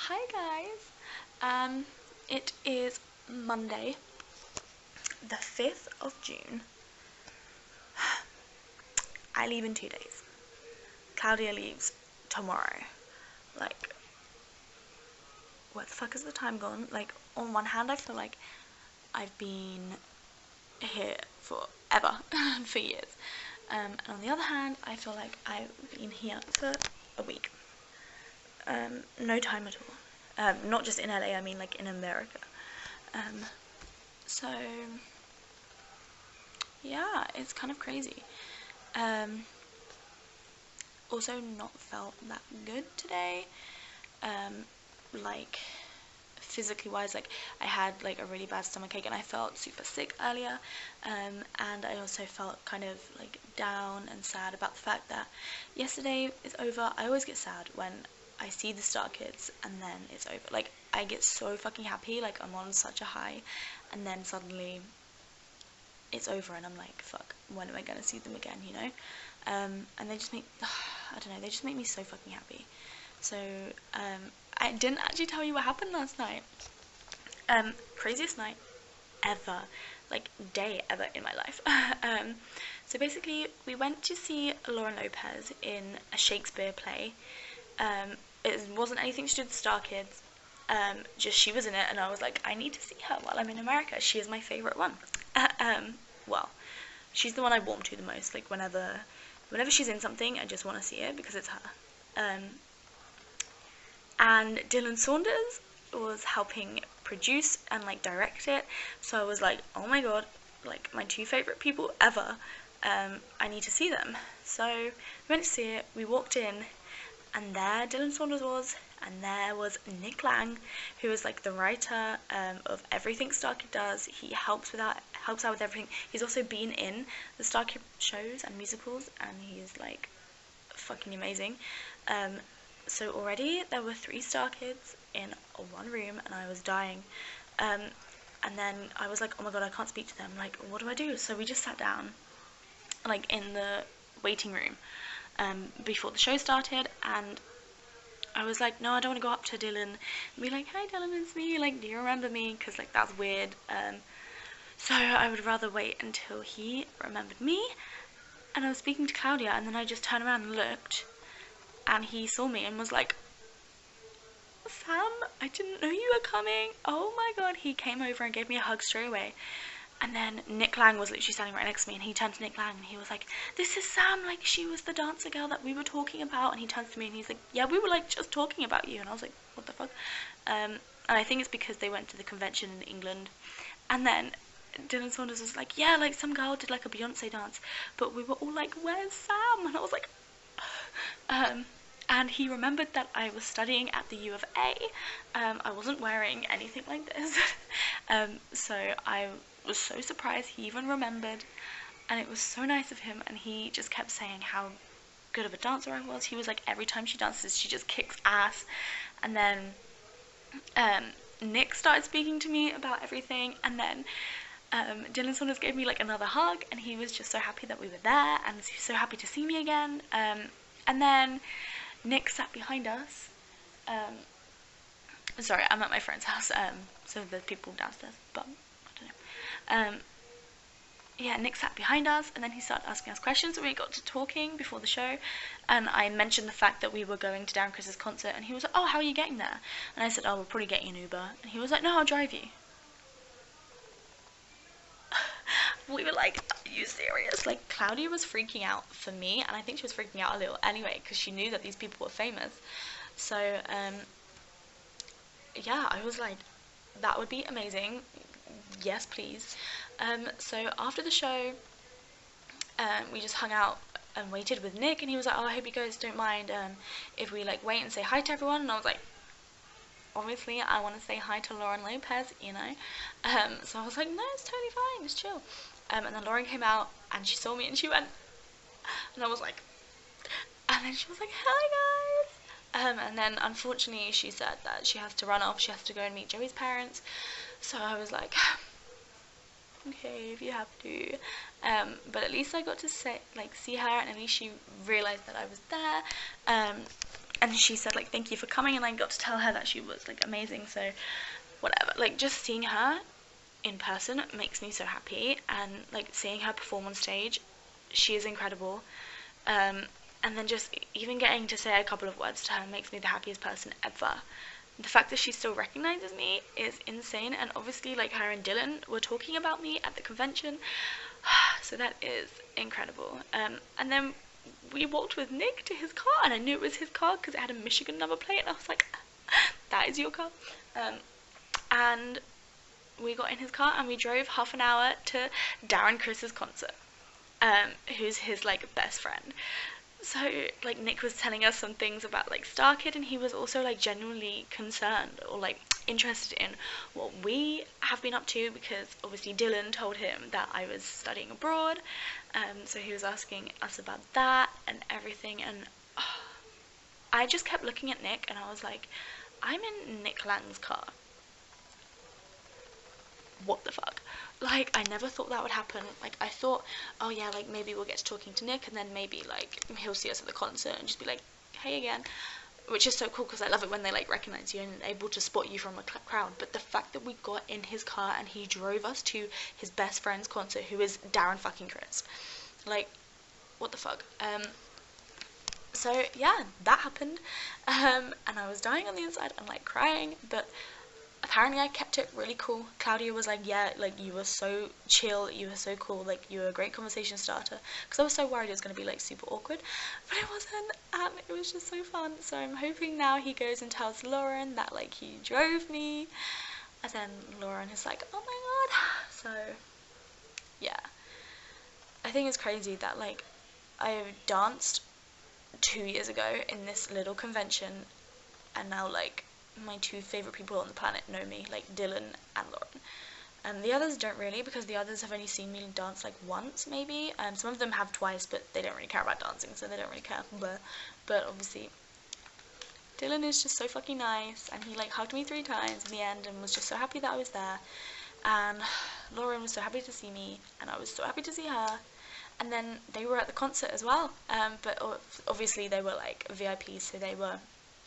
Hi guys, it is Monday, the 5th of June. I leave in 2 days. Claudia leaves tomorrow. Like, where the fuck has the time gone? Like, on one hand I feel like I've been here forever, for years. And on the other hand, I feel like I've been here for a week. No time at all. Not just in LA, I mean like in America. So yeah, it's kind of crazy. Also not felt that good today. Like physically wise, like I had like a really bad stomachache and I felt super sick earlier, and I also felt kind of like down and sad about the fact that yesterday is over. I always get sad when I see the Starkids and then it's over. Like I get so fucking happy, like I'm on such a high, and then suddenly it's over and I'm like, fuck, when am I gonna see them again, you know? And they just make, I don't know, they just make me so fucking happy. So I didn't actually tell you what happened last night. Craziest night ever, like day ever in my life. So basically we went to see Lauren Lopez in a Shakespeare play. It wasn't anything to do with the Starkids, just she was in it and I was like, I need to see her while I'm in America. She is my favourite one. Well, she's the one I warm to the most. Like whenever she's in something, I just want to see it because it's her. And Dylan Saunders was helping produce and like direct it, so I was like, oh my god, like my two favourite people ever, I need to see them. So we went to see it, we walked in, and there Dylan Saunders was, and there was Nick Lang, who is like the writer of everything Starkid does. He helps out with everything. He's also been in the Starkid shows and musicals, and he's like fucking amazing. So already there were 3 Starkids in one room and I was dying. And then I was like, oh my god, I can't speak to them. Like, what do I do? So we just sat down, like in the waiting room before the show started, and I was like, no, I don't want to go up to Dylan and be like, hi Dylan, it's me, like, do you remember me? Because like that's weird. So I would rather wait until he remembered me. And I was speaking to Claudia, and then I just turned around and looked, and he saw me and was like, Sam, I didn't know you were coming. Oh my god. He came over and gave me a hug straight away. And then Nick Lang was literally standing right next to me, and he turned to Nick Lang and he was like, this is Sam, like she was the dancer girl that we were talking about. And he turns to me and he's like, yeah, we were like just talking about you. And I was like, what the fuck? And I think it's because they went to the convention in England, and then Dylan Saunders was like, yeah, like some girl did like a Beyonce dance, but we were all like, where's Sam? And I was like, and he remembered that I was studying at the U of A. I wasn't wearing anything like this. So I was so surprised he even remembered, and it was so nice of him, and he just kept saying how good of a dancer I was. He was like, every time she dances she just kicks ass. And then Nick started speaking to me about everything, and then Dylan Saunders gave me like another hug, and he was just so happy that we were there and so happy to see me again. And then Nick sat behind us. Sorry, I'm at my friend's house, so there's people downstairs, but I don't know. Yeah, Nick sat behind us, and then he started asking us questions, and we got to talking before the show, and I mentioned the fact that we were going to Darren Criss's concert, and he was like, oh, how are you getting there? And I said, oh, we'll probably get you an Uber. And he was like, no, I'll drive you. We were like, are you serious? Like, Claudia was freaking out for me, and I think she was freaking out a little anyway, because she knew that these people were famous. So, yeah, I was like, that would be amazing. Yes, please. So after the show, we just hung out and waited with Nick, and he was like, oh, I hope you guys don't mind if we like wait and say hi to everyone. And I was like, obviously I want to say hi to Lauren Lopez, you know. So I was like, no, it's totally fine, it's chill. And then Lauren came out and she saw me and she went, and I was like, and then she was like, hi guys. And then unfortunately she said that she has to run off, she has to go and meet Joey's parents. So I was like, okay, if you have to. But at least I got to see her, and at least she realised that I was there. and she said like thank you for coming, and I got to tell her that she was like amazing. So whatever, like just seeing her in person makes me so happy, and like seeing her perform on stage, she is incredible. And then just even getting to say a couple of words to her makes me the happiest person ever. The fact that she still recognizes me is insane, and obviously like her and Dylan were talking about me at the convention, so that is incredible. And then we walked with Nick to his car, and I knew it was his car because it had a Michigan number plate, and I was like, that is your car. And we got in his car and we drove half an hour to Darren Criss's concert, who's his like best friend. So like Nick was telling us some things about like Starkid, and he was also like genuinely concerned or like interested in what we have been up to, because obviously Dylan told him that I was studying abroad, so he was asking us about that and everything. And I just kept looking at Nick and I was like, I'm in Nick Lang's car. What the fuck? Like, I never thought that would happen. Like, I thought, oh yeah, like maybe we'll get to talking to Nick, and then maybe like he'll see us at the concert and just be like, hey again, which is so cool because I love it when they like recognize you and able to spot you from a crowd. But the fact that we got in his car and he drove us to his best friend's concert, who is Darren fucking Criss, like, what the fuck? So yeah, that happened, and I was dying on the inside and like crying, but apparently I kept it really cool. Claudia was like, yeah, like you were so chill, you were so cool, like you were a great conversation starter, because I was so worried it was going to be like super awkward, but it wasn't, and it was just so fun. So I'm hoping now he goes and tells Lauren that like he drove me, and then Lauren is like, oh my god. So yeah, I think it's crazy that like I danced 2 years ago in this little convention, and now like my two favourite people on the planet know me, like Dylan and Lauren. And the others don't really, because the others have only seen me dance like once maybe. Some of them have twice, but they don't really care about dancing, so they don't really care. But obviously Dylan is just so fucking nice, and he like hugged me 3 times in the end and was just so happy that I was there. And Lauren was so happy to see me, and I was so happy to see her. And then they were at the concert as well, but obviously they were like VIPs, so they were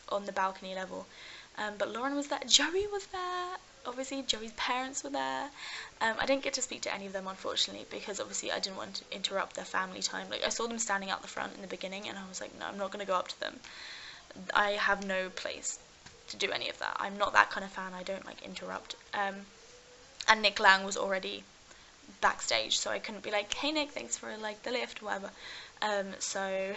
on the balcony level. But Lauren was there, Joey was there, obviously Joey's parents were there. I didn't get to speak to any of them unfortunately, because obviously I didn't want to interrupt their family time. Like I saw them standing out the front in the beginning and I was like, no, I'm not going to go up to them. I have no place to do any of that. I'm not that kind of fan, I don't like interrupt. And Nick Lang was already backstage, so I couldn't be like, hey Nick, thanks for like the lift, whatever. So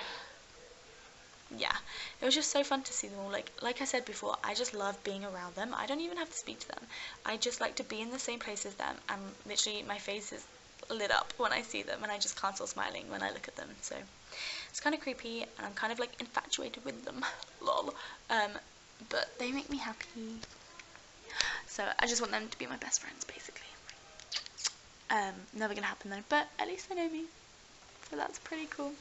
yeah, it was just so fun to see them all. Like I said before, I just love being around them. I don't even have to speak to them. I just like to be in the same place as them, and literally my face is lit up when I see them, and I just can't stop smiling when I look at them. So it's kind of creepy, and I'm kind of like infatuated with them. Lol. But they make me happy. So I just want them to be my best friends, basically. Never gonna happen though, but at least they know me, so that's pretty cool.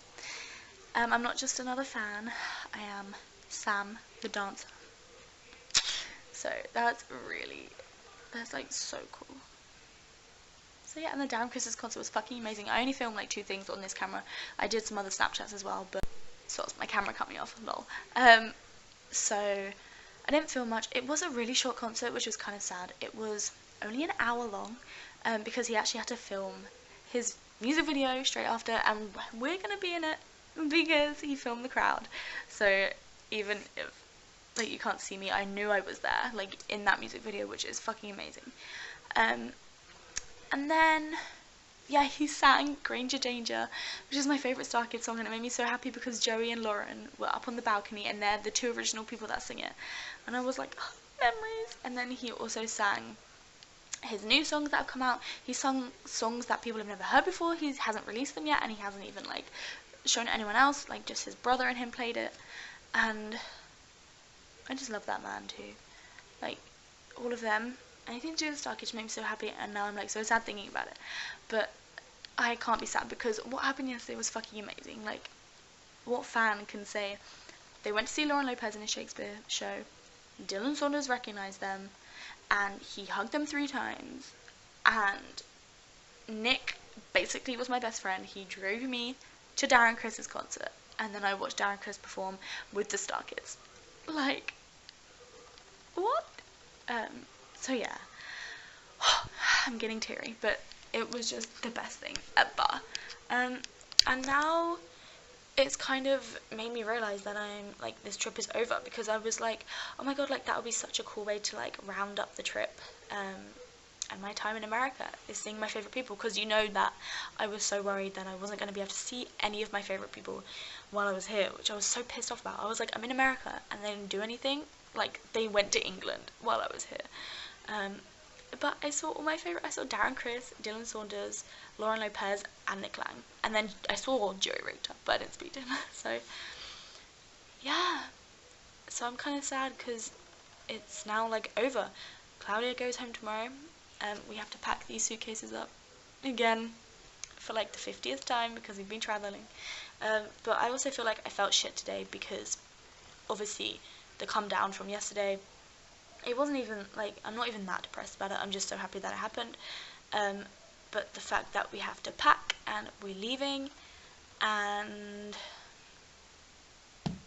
I'm not just another fan, I am Sam the dancer. So that's like so cool. So yeah, and the Darren Criss's concert was fucking amazing. I only filmed like 2 things on this camera. I did some other Snapchats as well, but my camera cut me off, lol. So I didn't film much. It was a really short concert, which was kind of sad. It was only an hour long, because he actually had to film his music video straight after, and we're gonna be in it because he filmed the crowd. So even if like you can't see me, I knew I was there, like in that music video, which is fucking amazing. And then yeah, he sang Granger Danger, which is my favourite Starkid song, and it made me so happy because Joey and Lauren were up on the balcony, and they're the 2 original people that sing it, and I was like, oh, memories. And then he also sang his new songs that have come out. He sung songs that people have never heard before. He hasn't released them yet, and he hasn't even like shown it to anyone else. Like just his brother and him played it, and I just love that man too. Like all of them, anything to do with Starkid made me so happy, and now I'm like so sad thinking about it. But I can't be sad because what happened yesterday was fucking amazing. Like, what fan can say they went to see Lauren Lopez in a Shakespeare show, Dylan Saunders recognised them, and he hugged them 3 times, and Nick basically was my best friend. He drove me to Darren Criss's concert, and then I watched Darren Criss perform with the Starkids. Like, what? So yeah, I'm getting teary, but it was just the best thing ever. And now it's kind of made me realize that I'm like, this trip is over, because I was like, oh my god, like that would be such a cool way to like round up the trip. And my time in America is seeing my favorite people, because you know that I was so worried that I wasn't going to be able to see any of my favorite people while I was here, which I was so pissed off about. I was like, I'm in America, and they didn't do anything. Like, they went to England while I was here. But I saw all my favorite. I saw Darren Criss, Dylan Saunders, Lauren Lopez, and Nick Lang. And then I saw Joey Richter, but I didn't speak to him. So yeah, so I'm kind of sad because it's now like over. Claudia goes home tomorrow. We have to pack these suitcases up again for like the 50th time because we've been traveling. But I also feel like I felt shit today because obviously the calm down from yesterday, it wasn't even like, I'm not even that depressed about it. I'm just so happy that it happened. But the fact that we have to pack and we're leaving, and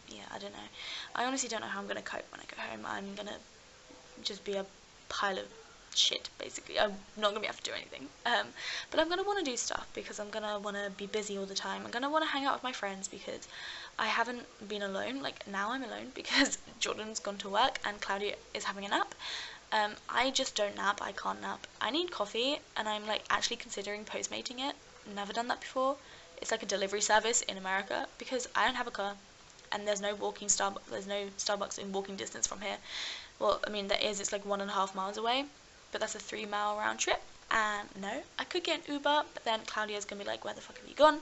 yeah, I don't know. I honestly don't know how I'm going to cope when I go home. I'm going to just be a pile of shit, basically. I'm not going to be able to do anything. But I'm going to want to do stuff because I'm going to want to be busy all the time. I'm going to want to hang out with my friends because I haven't been alone. Like, now I'm alone because Jordan's gone to work and Claudia is having a nap. I just don't nap. I can't nap. I need coffee, and I'm like actually considering postmating it. Never done that before. It's like a delivery service in America because I don't have a car, and there's no Starbucks in walking distance from here. Well, I mean there is. It's like 1.5 miles away, but that's a 3-mile round trip. And no, I could get an Uber, but then Claudia's gonna be like, "Where the fuck have you gone?"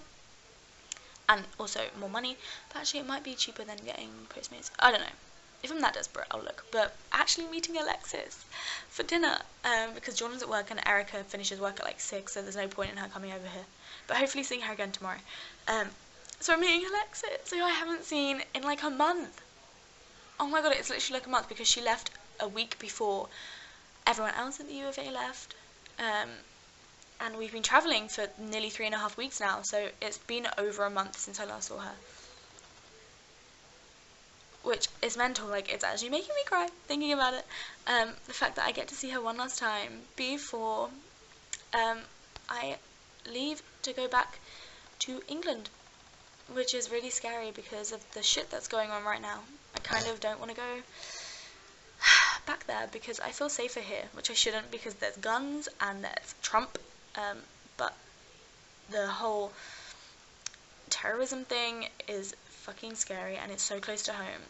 And also more money. But actually, it might be cheaper than getting Postmates. I don't know. If I'm that desperate, I'll look. But actually meeting Alexis for dinner, because Jordan's at work and Erica finishes work at like 6, so there's no point in her coming over here. But hopefully seeing her again tomorrow. So I'm meeting Alexis, who I haven't seen in like a month. Oh my god, it's literally like a month because she left a week before everyone else at the U of A left. And we've been travelling for nearly 3.5 weeks now, so it's been over a month since I last saw her. Which is mental, like, it's actually making me cry thinking about it. The fact that I get to see her one last time before I leave to go back to England, which is really scary because of the shit that's going on right now. I kind of don't want to go back there because I feel safer here, which I shouldn't because there's guns and there's Trump, but the whole terrorism thing is fucking scary and it's so close to home.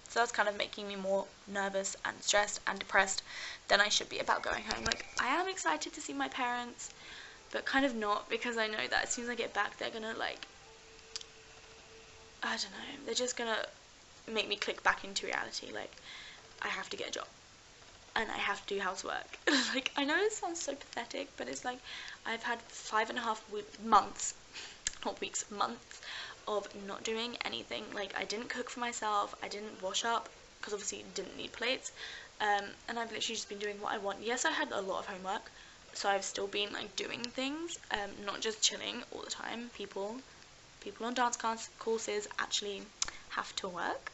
So that's kind of making me more nervous and stressed and depressed than I should be about going home. Like, I am excited to see my parents, but kind of not, because I know that as soon as I get back they're gonna like, I don't know, they're just gonna make me click back into reality. Like, I have to get a job and I have to do housework. Like, I know it sounds so pathetic, but it's like I've had 5.5 months, not weeks, months of not doing anything. Like, I didn't cook for myself, I didn't wash up because obviously didn't need plates, and I've literally just been doing what I want. Yes, I had a lot of homework, so I've still been like doing things, not just chilling all the time. People on dance courses actually have to work.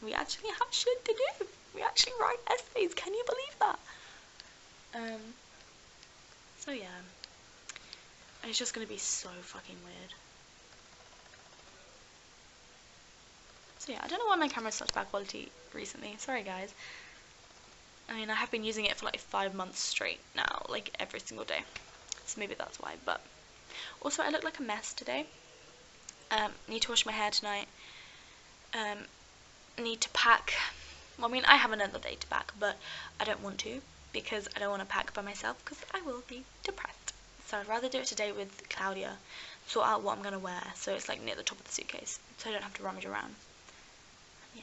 We actually have shit to do. We actually write essays. Can you believe that? So yeah, it's just gonna be so fucking weird. So yeah, I don't know why my camera's such bad quality recently. Sorry guys. I mean, I have been using it for like 5 months straight now, like every single day. So maybe that's why. But also, I look like a mess today. Need to wash my hair tonight. Need to pack. Well, I mean, I have another day to pack, but I don't want to because I don't want to pack by myself because I will be depressed. So I'd rather do it today with Claudia, sort out what I'm gonna wear, so it's like near the top of the suitcase, so I don't have to rummage around. Yeah.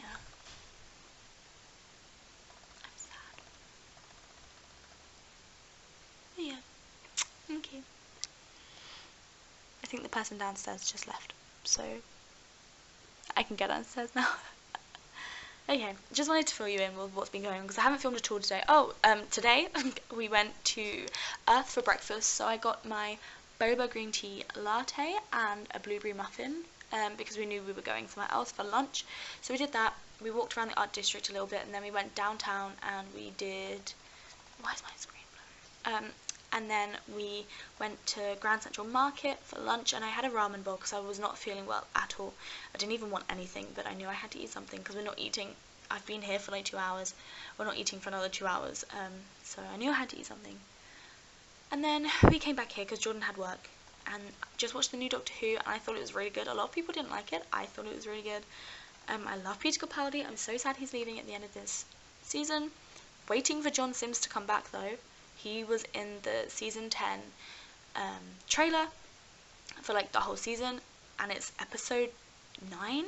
I'm sad. But yeah. Okay. I think the person downstairs just left, so I can get downstairs now. Okay, just wanted to fill you in with what's been going on because I haven't filmed at all today. Oh, today we went to Earth for breakfast, so I got my boba green tea latte and a blueberry muffin. because we knew we were going somewhere else for lunch. So we did that. We walked around the art district a little bit, and then we went downtown and we did, why is my screen blurry? And then we went to Grand Central Market for lunch, and I had a ramen bowl because I was not feeling well at all. I didn't even want anything, but I knew I had to eat something because we're not eating. I've been here for like 2 hours. We're not eating for another 2 hours, so I knew I had to eat something. And then we came back here because Jordan had work, and just watched the new Doctor Who, and I thought it was really good. A lot of people didn't like it. I thought it was really good. I love Peter Capaldi. I'm so sad he's leaving at the end of this season. Waiting for John Sims to come back though. He was in the season 10 trailer for like the whole season, and it's episode 9,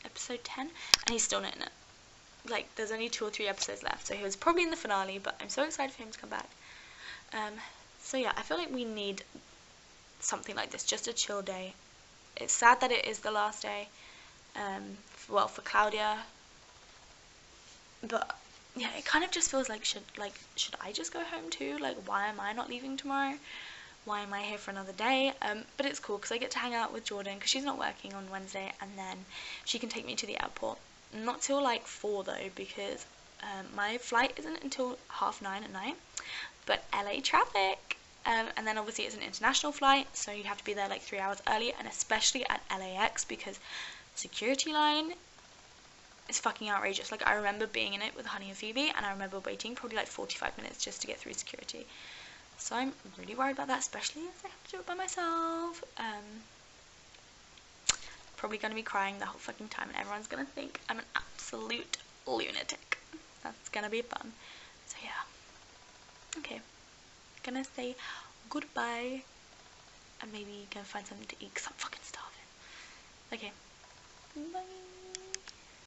episode 10, and he's still not in it. Like, there's only 2 or 3 episodes left, so he was probably in the finale, but I'm so excited for him to come back. So yeah, I feel like we need something like this, just a chill day. It's sad that it is the last day, well, for Claudia, but yeah, it kind of just feels like, should I just go home too? Like, why am I not leaving tomorrow? Why am I here for another day? But it's cool because I get to hang out with Jordan because she's not working on Wednesday, and then she can take me to the airport. Not till like 4 though, because my flight isn't until 9:30 at night, but LA traffic. And then obviously it's an international flight, so you have to be there like 3 hours early, and especially at LAX because security line is fucking outrageous. Like, I remember being in it with Honey and Phoebe, and I remember waiting probably like 45 minutes just to get through security. So I'm really worried about that, especially as I have to do it by myself. Probably gonna be crying the whole fucking time, and everyone's gonna think I'm an absolute lunatic. That's gonna be fun. So yeah. Okay. Gonna say goodbye, and maybe go find something to eat because I'm fucking starving. Okay. Bye.